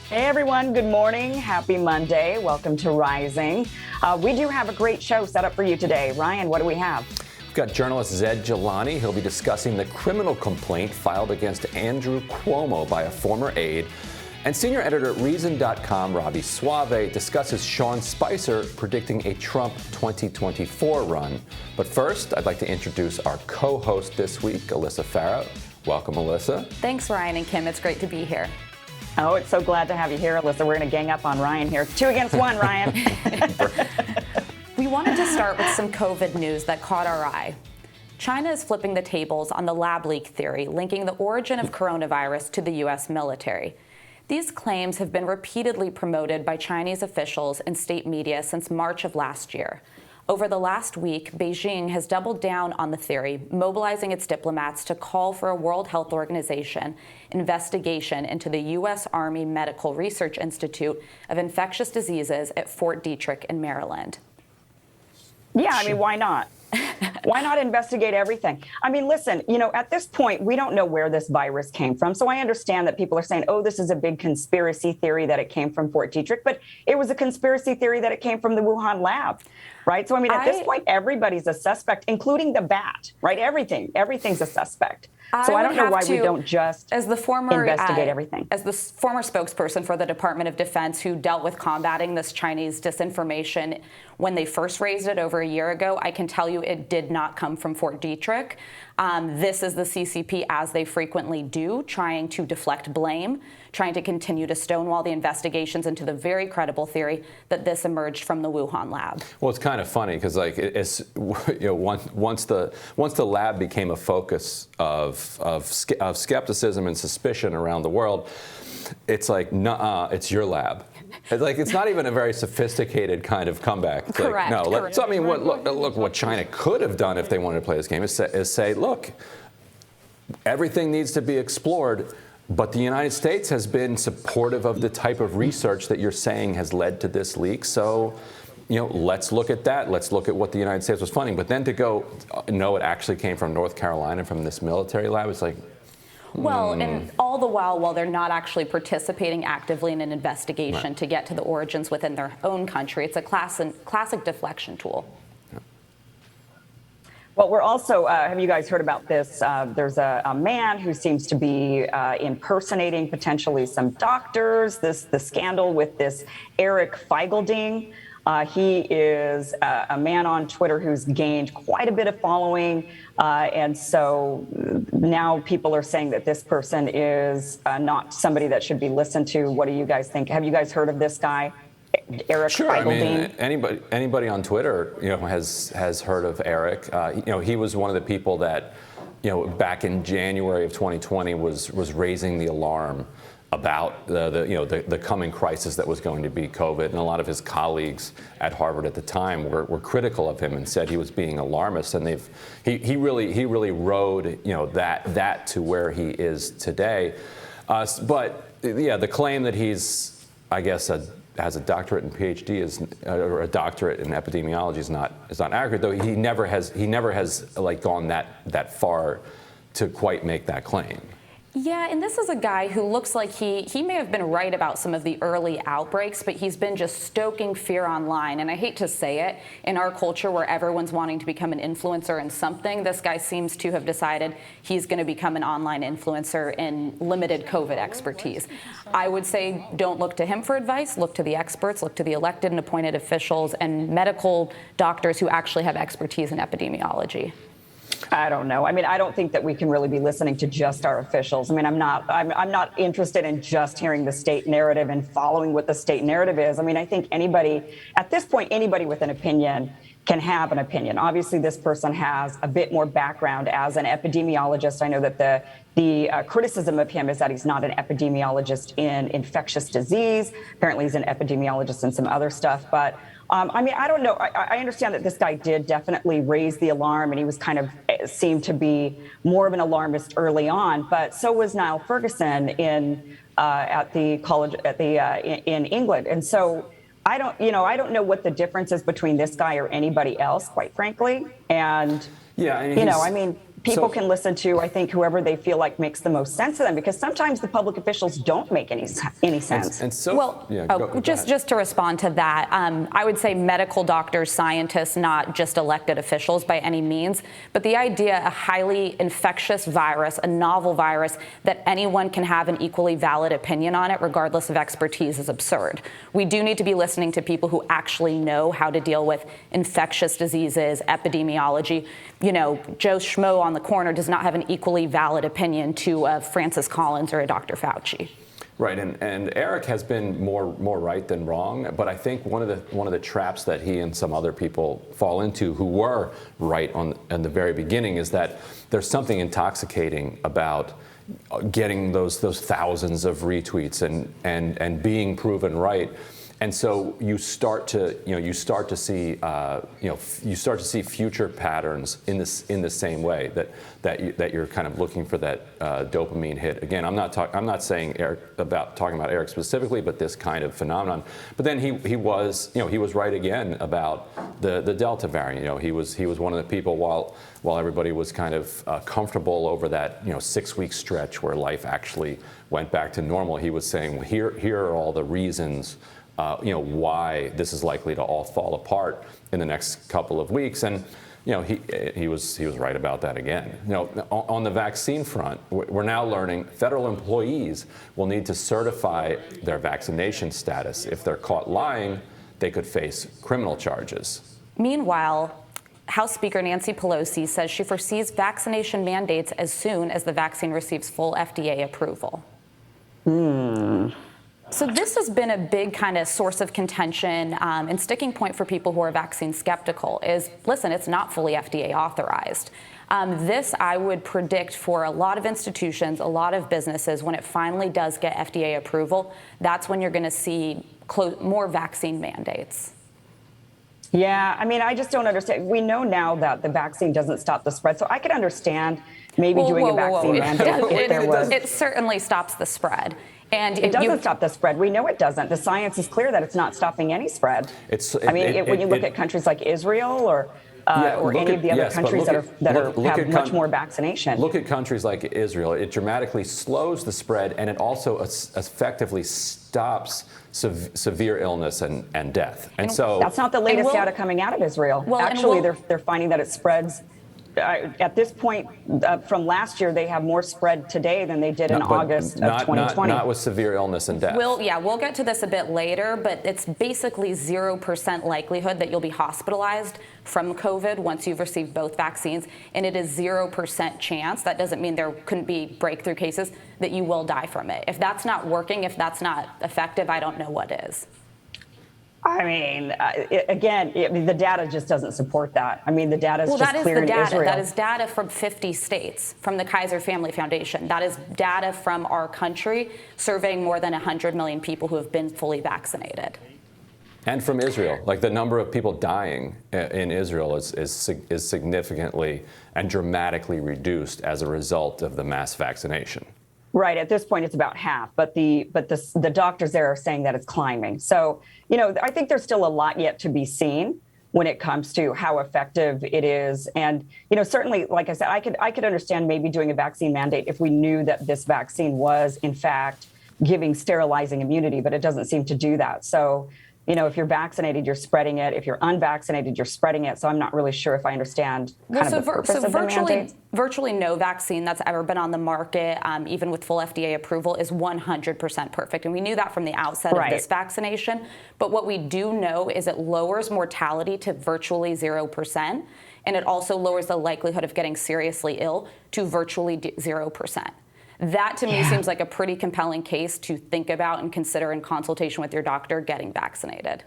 Hey everyone, good morning. Happy Monday. Welcome to Rising. We do have a great show set up for you today. Ryan, what do we have? We've got journalist Zed Jelani. He'll be discussing the criminal complaint filed against Andrew Cuomo by a former aide. And senior editor at Reason.com, Robbie Suave, discusses Sean Spicer predicting a Trump 2024 run. But first, I'd like to introduce our co-host this week, Alyssa Farah. Welcome, Alyssa. Thanks, Ryan and Kim. It's great to be here. Oh, it's so glad to have you here, Alyssa. We're going to gang up on Ryan here. 2 against 1, Ryan. We wanted to start with some COVID news that caught our eye. China is flipping the tables on the lab leak theory, linking the origin of coronavirus to the U.S. military. These claims have been repeatedly promoted by Chinese officials and state media since March of last year. Over the last week, Beijing has doubled down on the theory, mobilizing its diplomats to call for a World Health Organization investigation into the U.S. Army Medical Research Institute of Infectious Diseases at Fort Detrick in Maryland. Yeah, I mean, why not? Why not investigate everything? I mean, listen, at this point, we don't know where this virus came from. So I understand that people are saying, oh, this is a big conspiracy theory that it came from Fort Detrick. But it was a conspiracy theory that it came from the Wuhan lab, right? So, I mean, at this point, everybody's a suspect, including the bat, right? Everything's a suspect. So I don't know why we don't just investigate everything. As the former spokesperson for the Department of Defense who dealt with combating this Chinese disinformation when they first raised it over a year ago, I can tell you it did not come from Fort Detrick. This is the CCP, as they frequently do, trying to deflect blame, trying to continue to stonewall the investigations into the very credible theory that this emerged from the Wuhan lab. Well, it's kind of funny because, like, once the lab became a focus of skepticism and suspicion around the world, it's like, nuh-uh, it's your lab. It's not even a very sophisticated kind of comeback. It's correct. Like, no, correct. So I mean, look, what China could have done if they wanted to play this game is say, look, everything needs to be explored, but the United States has been supportive of the type of research that you're saying has led to this leak. So, let's look at that. Let's look at what the United States was funding. But then to go, no, it actually came from North Carolina, from this military lab, it's like, well, and all the while they're not actually participating actively in an investigation to get to the origins within their own country. It's a classic deflection tool. Well, we're also, have you guys heard about this? There's a man who seems to be impersonating potentially some doctors. The scandal with this Eric Feiglding. He is a man on Twitter who's gained quite a bit of following. And so now people are saying that this person is not somebody that should be listened to. What do you guys think? Have you guys heard of this guy, Eric Feiglding? I mean, anybody on Twitter, has heard of Eric. He was one of the people that, back in January of 2020 was raising the alarm about the coming crisis that was going to be COVID, and a lot of his colleagues at Harvard at the time were critical of him and said he was being alarmist. And he really rode that to where he is today. But the claim that he's, I guess, has a doctorate in PhD or a doctorate in epidemiology is not accurate. Though he never has gone that far to quite make that claim. Yeah, and this is a guy who looks like he may have been right about some of the early outbreaks, but he's been just stoking fear online. And I hate to say it, in our culture where everyone's wanting to become an influencer in something, this guy seems to have decided he's going to become an online influencer in limited COVID expertise. I would say don't look to him for advice. Look to the experts, look to the elected and appointed officials and medical doctors who actually have expertise in epidemiology. I don't know. I mean, I don't think that we can really be listening to just our officials. I mean, I'm not interested in just hearing the state narrative and following what the state narrative is. I mean, I think anybody with an opinion can have an opinion. Obviously, this person has a bit more background as an epidemiologist. I know that the criticism of him is that he's not an epidemiologist in infectious disease. Apparently, he's an epidemiologist in some other stuff. But I mean, I don't know. I understand that this guy did definitely raise the alarm, and he was kind of seemed to be more of an alarmist early on. But so was Niall Ferguson at the college in England, and so. I don't know what the difference is between this guy or anybody else, quite frankly. And, yeah, I mean, people can listen to, I think, whoever they feel like makes the most sense to them, because sometimes the public officials don't make any sense. And so, well, go just to respond to that, I would say medical doctors, scientists, not just elected officials by any means, but the idea a highly infectious virus, a novel virus, that anyone can have an equally valid opinion on it, regardless of expertise, is absurd. We do need to be listening to people who actually know how to deal with infectious diseases, epidemiology. You know, Joe Schmo on the corner does not have an equally valid opinion to Francis Collins or a Dr. Fauci. Right, and Eric has been more right than wrong, but I think one of the traps that he and some other people fall into who were right in the very beginning is that there's something intoxicating about getting those thousands of retweets and being proven right. And so you start to see future patterns in the same way that you're kind of looking for that dopamine hit. Again, I'm not saying talking about Eric specifically, but this kind of phenomenon. But then he was right again about the Delta variant. You know, he was one of the people while everybody was kind of comfortable over that 6-week stretch where life actually went back to normal. He was saying, well, here are all the reasons why this is likely to all fall apart in the next couple of weeks. And he was right about that again. On the vaccine front, we're now learning federal employees will need to certify their vaccination status. If they're caught lying, they could face criminal charges. Meanwhile, House Speaker Nancy Pelosi says she foresees vaccination mandates as soon as the vaccine receives full FDA approval. So this has been a big kind of source of contention and sticking point for people who are vaccine skeptical is, listen, it's not fully FDA authorized. This, I would predict for a lot of institutions, a lot of businesses, when it finally does get FDA approval, that's when you're going to see more vaccine mandates. Yeah, I mean, I just don't understand. We know now that the vaccine doesn't stop the spread, so I could understand maybe doing a vaccine mandate if there was. It certainly stops the spread. And it doesn't stop the spread. We know it doesn't. The science is clear that it's not stopping any spread. When you look at countries like Israel or any of the other countries that have much more vaccination. Look at countries like Israel. It dramatically slows the spread, and it also effectively stops severe illness and death. And so that's not the latest data coming out of Israel. Actually, they're finding that it spreads. At this point, from last year, they have more spread today than they did in August of 2020. Not with severe illness and death. We'll get to this a bit later, but it's basically 0% likelihood that you'll be hospitalized from COVID once you've received both vaccines, and it is 0% chance. That doesn't mean there couldn't be breakthrough cases that you will die from it. If that's not working, if that's not effective, I don't know what is. I mean, the data just doesn't support that. I mean, the data is just clear in Israel. That is data from 50 states, from the Kaiser Family Foundation. That is data from our country, surveying more than 100 million people who have been fully vaccinated. And from Israel, like the number of people dying in Israel is significantly and dramatically reduced as a result of the mass vaccination. Right. At this point, it's about half, but the doctors there are saying that it's climbing. So, I think there's still a lot yet to be seen when it comes to how effective it is. And, certainly, like I said, I could understand maybe doing a vaccine mandate if we knew that this vaccine was, in fact, giving sterilizing immunity, but it doesn't seem to do that. So, if you're vaccinated, you're spreading it. If you're unvaccinated, you're spreading it. So I'm not really sure if I understand the purpose of the mandate. Virtually no vaccine that's ever been on the market, even with full FDA approval, is 100% perfect. And we knew that from the outset of this vaccination. But what we do know is it lowers mortality to virtually 0%. And it also lowers the likelihood of getting seriously ill to virtually 0%. That, to me, seems like a pretty compelling case to think about and consider in consultation with your doctor getting vaccinated.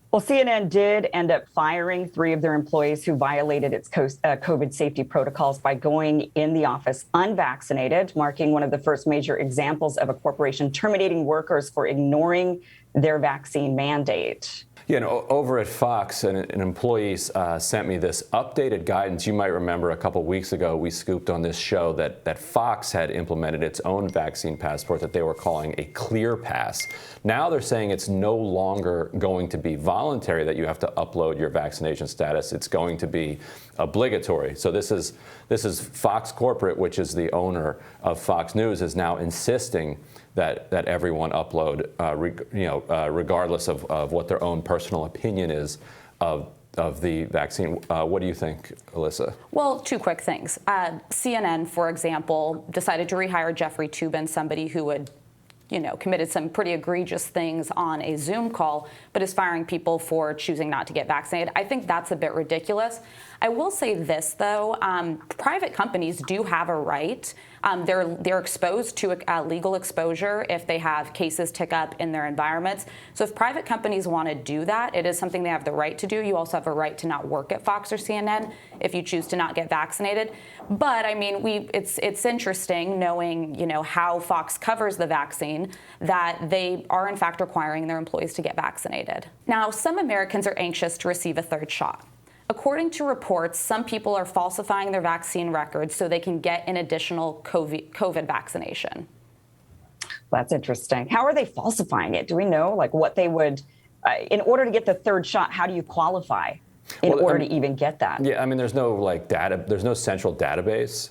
Well, CNN did end up firing 3 of their employees who violated its COVID safety protocols by going in the office unvaccinated, marking one of the first major examples of a corporation terminating workers for ignoring their vaccine mandate. Over at Fox, an employee sent me this updated guidance. You might remember a couple weeks ago, we scooped on this show that Fox had implemented its own vaccine passport that they were calling a Clear Pass. Now they're saying it's no longer going to be voluntary that you have to upload your vaccination status. It's going to be obligatory. So this is Fox Corporate, which is the owner of Fox News, is now insisting that everyone upload, regardless of what their own personal opinion is of the vaccine. What do you think, Alyssa? Well, two quick things. CNN, for example, decided to rehire Jeffrey Toobin, somebody who had committed some pretty egregious things on a Zoom call, but is firing people for choosing not to get vaccinated. I think that's a bit ridiculous. I will say this, though. Private companies do have a right. They're exposed to legal exposure if they have cases tick up in their environments. So if private companies want to do that, it is something they have the right to do. You also have a right to not work at Fox or CNN if you choose to not get vaccinated. But I mean, it's interesting knowing how Fox covers the vaccine, that they are in fact requiring their employees to get vaccinated. Now, some Americans are anxious to receive a third shot. According to reports, some people are falsifying their vaccine records so they can get an additional COVID vaccination. That's interesting. How are they falsifying it? Do we know what they would, in order to get the third shot, how do you qualify in order to even get that? Yeah, I mean, there's no data, there's no central database.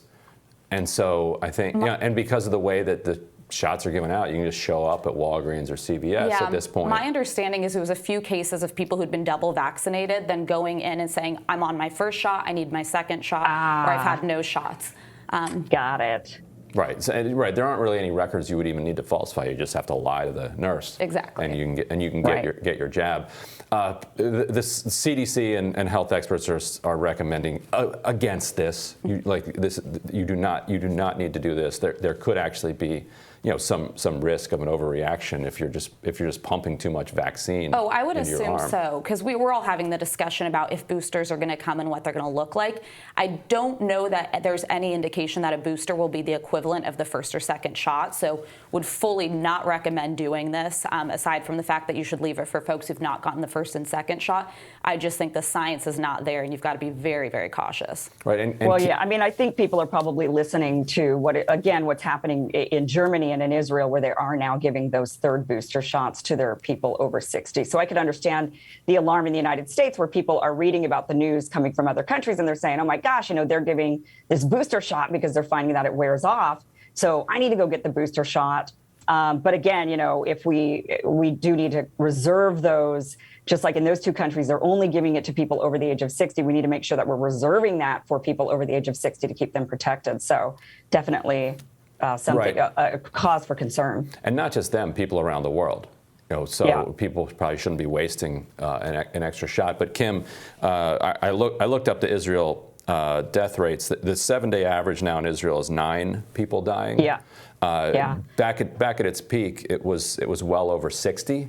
And so I think, and because of the way that the shots are given out, you can just show up at Walgreens or CVS at this point. My understanding is it was a few cases of people who'd been double vaccinated, then going in and saying, I'm on my first shot, I need my second shot, or I've had no shots. Got it. Right. So, there aren't really any records you would even need to falsify. You just have to lie to the nurse. Exactly. And you can get your jab. The CDC and health experts are recommending against this. You do not need to do this. There could actually be some risk of an overreaction if you're just pumping too much vaccine. Oh, I would into assume so, because we're all having the discussion about if boosters are going to come and what they're going to look like. I don't know that there's any indication that a booster will be the equivalent of the first or second shot, so would fully not recommend doing this, aside from the fact that you should leave it for folks who've not gotten the first and second shot. I just think the science is not there, and you've got to be very, very cautious. Right. Yeah, I mean, I think people are probably listening to what's happening in Germany and in Israel, where they are now giving those third booster shots to their people over 60. So I could understand the alarm in the United States, where people are reading about the news coming from other countries and they're saying, oh my gosh, they're giving this booster shot because they're finding that it wears off. So I need to go get the booster shot. But again, if we do need to reserve those, just like in those two countries, they're only giving it to people over the age of 60. We need to make sure that we're reserving that for people over the age of 60 to keep them protected. So definitely something, a cause for concern. And not just them, people around the world. People probably shouldn't be wasting an extra shot. But Kim, I looked up the Israel death rates. The 7-day average now in Israel is 9 people dying. Back at its peak, it was well over 60.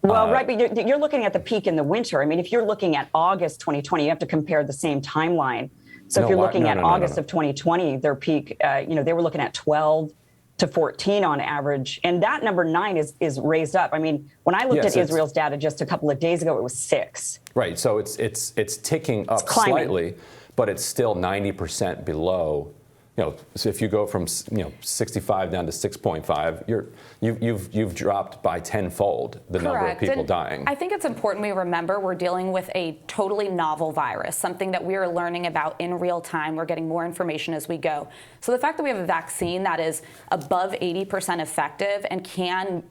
Well, right, but you're looking at the peak in the winter. I mean, if you're looking at August 2020, you have to compare the same timeline. So if you're looking at August of 2020, their peak, they were looking at 12 to 14 on average, and that number 9 is raised up. I mean, when I looked at Israel's data just a couple of days ago, it was 6. Right. So it's ticking up slightly, but it's still 90% below. So if you go from 65 down to 6.5, you've dropped by tenfold the number of people dying. I think it's important we remember we're dealing with a totally novel virus, something that we are learning about in real time. We're getting more information as we go. So the fact that we have a vaccine that is above 80% effective and can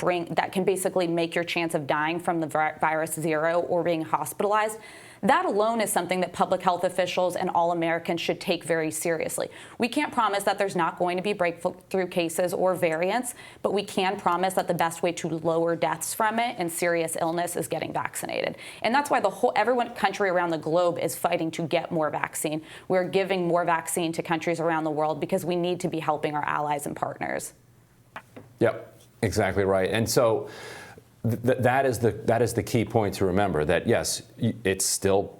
basically make your chance of dying from the virus 0 or being hospitalized, that alone is something that public health officials and all Americans should take very seriously. We can't promise that there's not going to be breakthrough cases or variants, but we can promise that the best way to lower deaths from it and serious illness is getting vaccinated. And that's why every country around the globe is fighting to get more vaccine. We're giving more vaccine to countries around the world because we need to be helping our allies and partners. Yep, exactly right. And so that is the key point to remember, that yes, it's still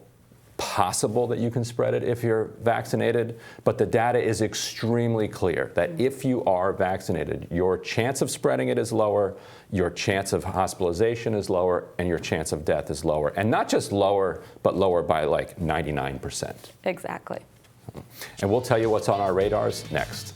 possible that you can spread it if you're vaccinated, but the data is extremely clear that if you are vaccinated, your chance of spreading it is lower, your chance of hospitalization is lower, and your chance of death is lower. And not just lower, but lower by like 99%. Exactly. And we'll tell you what's on our radars next.